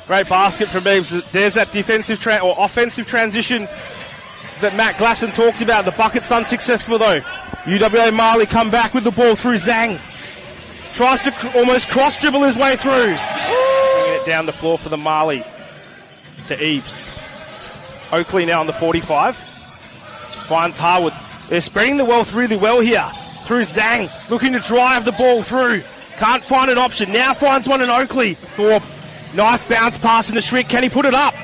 Great basket from Eves. There's that defensive or offensive transition that Matt Glasson talked about. The bucket's unsuccessful though. UWA Maali come back with the ball through Zhang. Tries to almost cross dribble his way through. Bringing it down the floor for the Maali to Eves. Oakley now on the 45. Finds Harwood. They're spreading the wealth really well here. Through Zhang. Looking to drive the ball through. Can't find an option. Now finds one in Oakley. Thorpe. Nice bounce pass into Schrick. Can he put it up?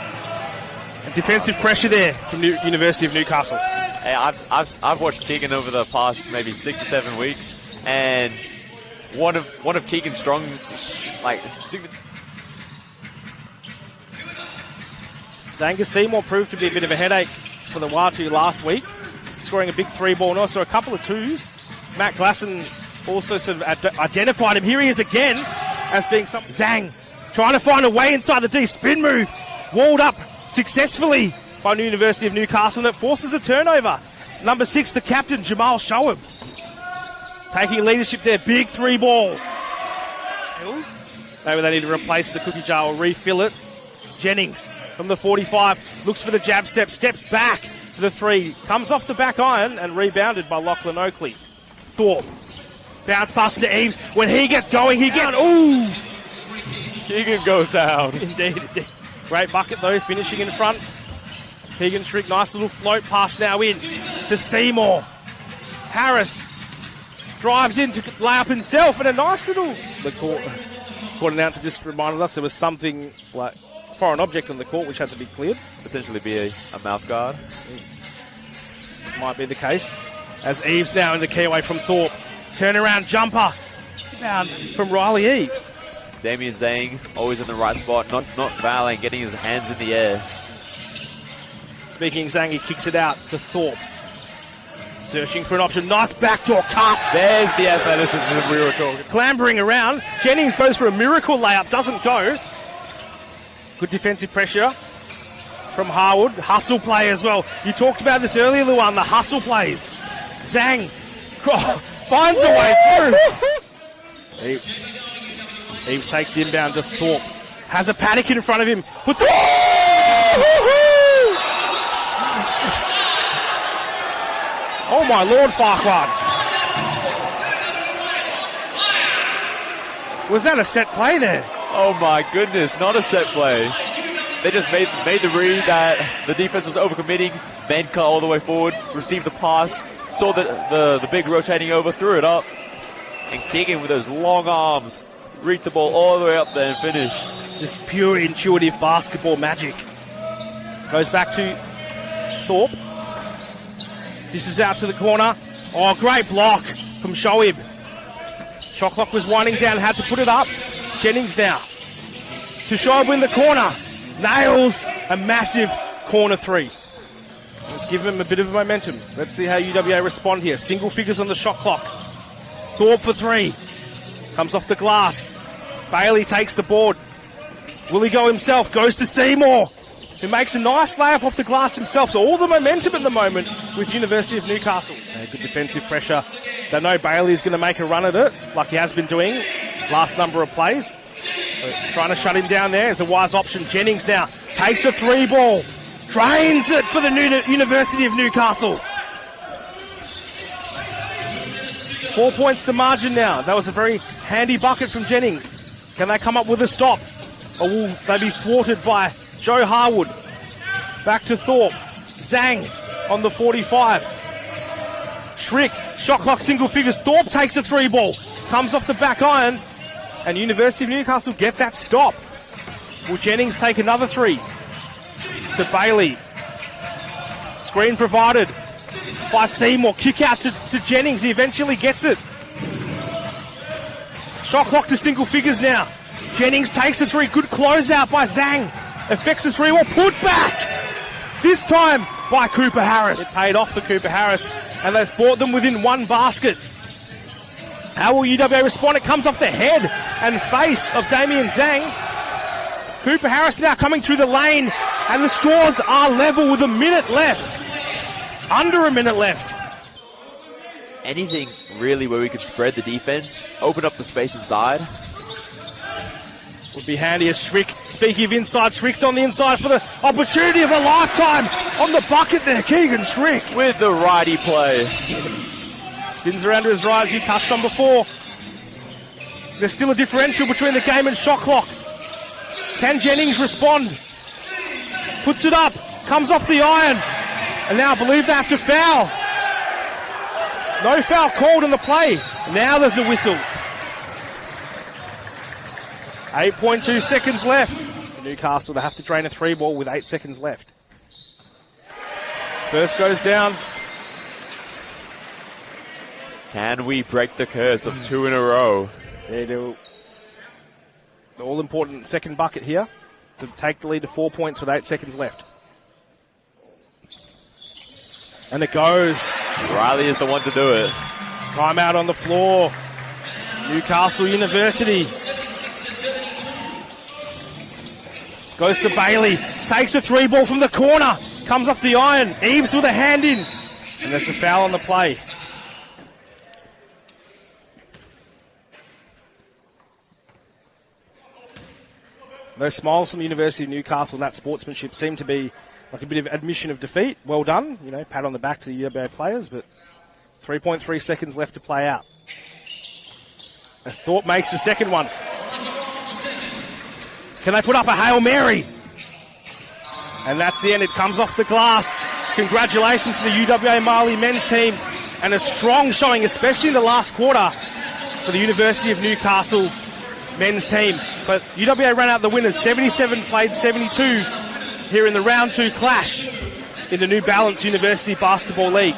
And defensive pressure there from University of Newcastle. Hey, I've watched Keegan over the past maybe 6 or 7 weeks, and one of Keegan's strong, Zanga Seymour proved to be a bit of a headache for the Watu last week, scoring a big 3-ball and also a couple of 2s. Matt Glasson also sort of identified him. Here he is again as being something. Zhang trying to find a way inside the D. Spin move. Walled up successfully by the University of Newcastle, and it forces a turnover. Number 6, the captain, Jamal Shoaib. Taking leadership there. Big 3-ball. Maybe they need to replace the cookie jar or refill it. Jennings from the 45. Looks for the jab step. Steps back to the 3. Comes off the back iron and rebounded by Lachlan Oakley. Thorpe. Bounce pass to Eves. When he gets going, he gets... Ooh! Keegan goes down. Indeed. Great bucket, though, finishing in front. Keegan Schrick, nice little float pass now in to Seymour. Harris drives in to lay up himself, and a nice little... The court announcer just reminded us there was something like foreign object on the court which had to be cleared. Potentially be a mouth guard. Might be the case. As Eves now in the key away from Thorpe. Turnaround jumper down from Riley Eves. Damien Zhang always in the right spot, not fouling, getting his hands in the air. Speaking of Zhang, he kicks it out to Thorpe. Searching for an option. Nice backdoor cut. There's the athleticism we were talking. Clambering around. Jennings goes for a miracle layup. Doesn't go. Good defensive pressure from Harwood. Hustle play as well. You talked about this earlier, Luan. The hustle plays. Zhang finds a way through. Eves takes the inbound to Thorpe. Has a Paddock in front of him. Puts it... Oh my Lord, Farquhar. Was that a set play there? Oh my goodness, not a set play. They just made the read that the defense was overcommitting. Man cut all the way forward, received the pass, saw the big rotating over, threw it up. And Keegan with those long arms reached the ball all the way up there and finished. Just pure intuitive basketball magic. Goes back to Thorpe. This is out to the corner. Oh, great block from Shoaib. Shot clock was winding down, had to put it up. Jennings now to Shoaib in the corner. Nails a massive corner 3. Let's give him a bit of momentum. Let's see how UWA respond here. Single figures on the shot clock. Thorpe for 3. Comes off the glass. Bailey takes the board. Will he go himself? Goes to Seymour, who makes a nice layup off the glass himself. So all the momentum at the moment with University of Newcastle. Good defensive pressure. They know Bailey's going to make a run at it, like he has been doing last number of plays. So trying to shut him down there is a wise option. Jennings now takes a 3-ball. Drains it for the University of Newcastle. 4 points to margin now. That was a very handy bucket from Jennings. Can they come up with a stop? Or will they be thwarted by Joe Harwood? Back to Thorpe. Zhang on the 45. Schrick, shot clock single figures. Thorpe takes a 3-ball. Comes off the back iron. And University of Newcastle get that stop. Will Jennings take another 3? To Bailey. Screen provided by Seymour. Kick out to Jennings. He eventually gets it. Shot clock to single figures now. Jennings takes a 3. Good closeout by Zhang. Affects the 3-ball. Put back. This time by Cooper Harris. It paid off for Cooper Harris. And they've brought them within 1 basket. How will UWA respond? It comes off the head and face of Damien Zhang. Cooper Harris now coming through the lane. And the scores are level with a minute left. Under a minute left. Anything really where we could spread the defense, open up the space inside. Would Be handy as Schrick. Speaking of inside, Schrick's on the inside for the opportunity of a lifetime on the bucket there. Keegan Schrick with the righty play. Spins around to his right as you touched on before. There's still a differential between the game and shot clock. Can Jennings respond? Puts it up. Comes off the iron. And now I believe they have to foul. No foul called in the play. Now there's a whistle. 8.2 seconds left. Newcastle, they have to drain a 3-ball with 8 seconds left. First goes down. Can we break the curse of 2 in a row? They do. The all-important second bucket here to take the lead to 4 points with 8 seconds left. And it goes. Riley is the one to do it. Timeout on the floor. Newcastle University. Goes to Bailey. Takes a 3-ball from the corner. Comes off the iron. Eaves with a hand in. And there's a foul on the play. Those smiles from the University of Newcastle and that sportsmanship seem to be like a bit of admission of defeat. Well done. You know, pat on the back to the UWA players, but 3.3 seconds left to play out. As Thorpe makes the second one. Can they put up a Hail Mary? And that's the end. It comes off the glass. Congratulations to the UWA Maali men's team. And a strong showing, especially in the last quarter, for the University of Newcastle men's team. But UWA ran out the winners. 77 played 72 here in the round 2 clash in the New Balance University Basketball League.